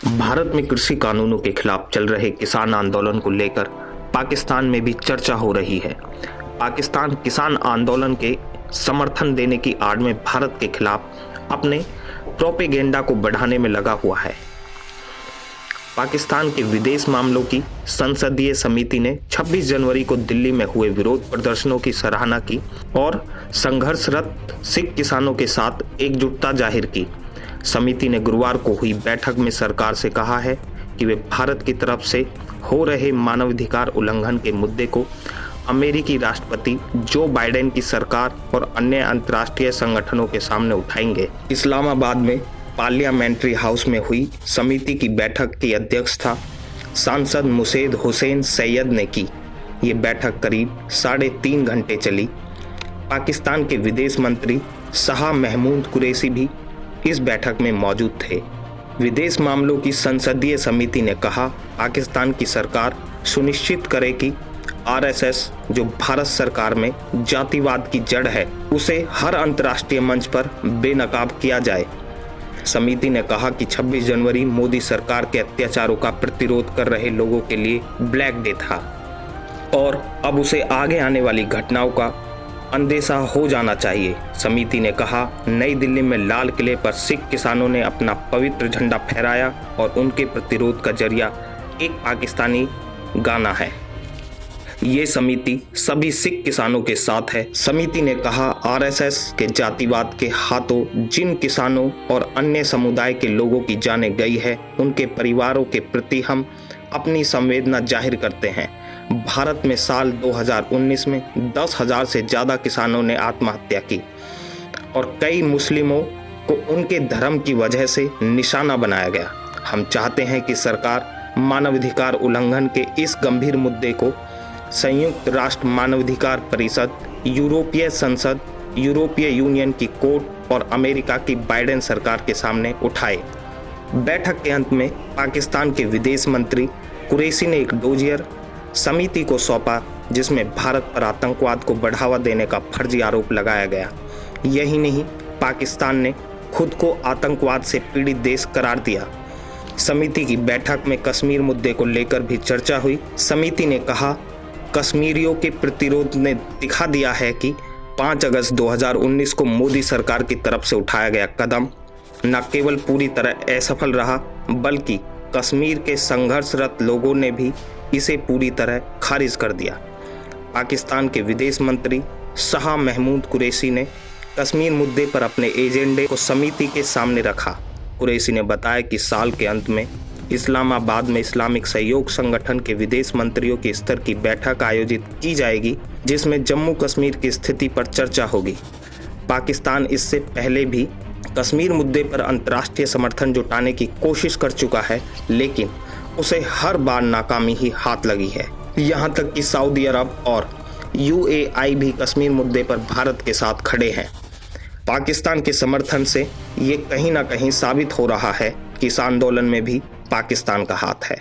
भारत में कृषि कानूनों के खिलाफ चल रहे किसान आंदोलन को लेकर पाकिस्तान में भी चर्चा हो रही है। पाकिस्तान किसान आंदोलन के समर्थन देने की आड़ में भारत के खिलाफ अपने प्रोपेगेंडा को बढ़ाने में लगा हुआ है। पाकिस्तान के विदेश मामलों की संसदीय समिति ने 26 जनवरी को दिल्ली में हुए विरोध प्रदर्शनों की सराहना की और संघर्षरत सिख किसानों के साथ एकजुटता जाहिर की। समिति ने गुरुवार को हुई बैठक में सरकार से कहा है कि वे भारत की तरफ से हो रहे मानवाधिकार उल्लंघन के मुद्दे को अमेरिकी राष्ट्रपति जो बाइडेन की सरकार और अन्य अंतर्राष्ट्रीय संगठनों के सामने उठाएंगे। इस्लामाबाद में पार्लियामेंट्री हाउस में हुई समिति की बैठक की अध्यक्षता सांसद मुसेद हुसैन सैयद ने की। ये बैठक करीब 3.5 घंटे चली। पाकिस्तान के विदेश मंत्री शाह महमूद कुरैशी भी इस बैठक में मौजूद थे। विदेश मामलों की संसदीय समिति ने कहा, पाकिस्तान की सरकार सुनिश्चित करे कि आरएसएस जो भारत सरकार में जातिवाद की जड़ है उसे हर अंतर्राष्ट्रीय मंच पर बेनकाब किया जाए। समिति ने कहा कि 26 जनवरी मोदी सरकार के अत्याचारों का प्रतिरोध कर रहे लोगों के लिए ब्लैक डे था और अब उसे आगे आने वाली घटनाओं का अंदेशा हो जाना चाहिए। समिति ने कहा, नई दिल्ली में लाल किले पर सिख किसानों ने अपना पवित्र झंडा फहराया और उनके प्रतिरोध का जरिया एक पाकिस्तानी गाना है। ये समिति सभी सिख किसानों के साथ है। समिति ने कहा, आरएसएस के जातिवाद के हाथों जिन किसानों और अन्य समुदाय के लोगों की जानें गई है, उनके परिवारों के प्रति हम अपनी संवेदना जाहिर करते हैं। भारत में साल 2019 में 10,000 से ज़्यादा किसानों ने आत्महत्या की और कई मुस्लिमों को उनके धर्म की वजह से निशाना बनाया गया। हम चाहते हैं कि सरकार मानवाधिकार उल्लंघन के इस गंभीर मुद्दे को संयुक्त राष्ट्र मानवाधिकार परिषद, यूरोपीय संसद, यूरोपीय यूनियन की कोर्ट और अमेरिका की बाइडेन सरकार के सामने उठाए। बैठक के अंत में पाकिस्तान के विदेश मंत्री कुरैशी ने एक डोजियर समिति को सौंपा जिसमें भारत पर आतंकवाद को बढ़ावा देने का फर्जी आरोप लगाया गया। यही नहीं, पाकिस्तान ने खुद को आतंकवाद से पीड़ित देश करार दिया। समिति की बैठक में कश्मीर मुद्दे को लेकर भी चर्चा हुई। समिति ने कहा, कश्मीरियों के प्रतिरोध ने दिखा दिया है कि 5 अगस्त 2019 को मोदी सरकार की तरफ से उठाया गया कदम न केवल पूरी तरह असफल रहा बल्कि कश्मीर के संघर्षरत लोगों ने भी इसे पूरी तरह खारिज कर दिया। पाकिस्तान के विदेश मंत्री शाह महमूद कुरैशी ने कश्मीर मुद्दे पर अपने एजेंडे को समिति के सामने रखा। कुरैशी ने बताया कि साल के अंत में इस्लामाबाद में इस्लामिक सहयोग संगठन के विदेश मंत्रियों के स्तर की बैठक आयोजित की जाएगी जिसमें जम्मू कश्मीर की स्थिति पर चर्चा होगी। पाकिस्तान इससे पहले भी कश्मीर मुद्दे पर अंतर्राष्ट्रीय समर्थन जुटाने की कोशिश कर चुका है, लेकिन उसे हर बार नाकामी ही हाथ लगी है। यहाँ तक कि सऊदी अरब और यूएई भी कश्मीर मुद्दे पर भारत के साथ खड़े हैं। पाकिस्तान के समर्थन से ये कहीं ना कहीं साबित हो रहा है कि इस आंदोलन में भी पाकिस्तान का हाथ है।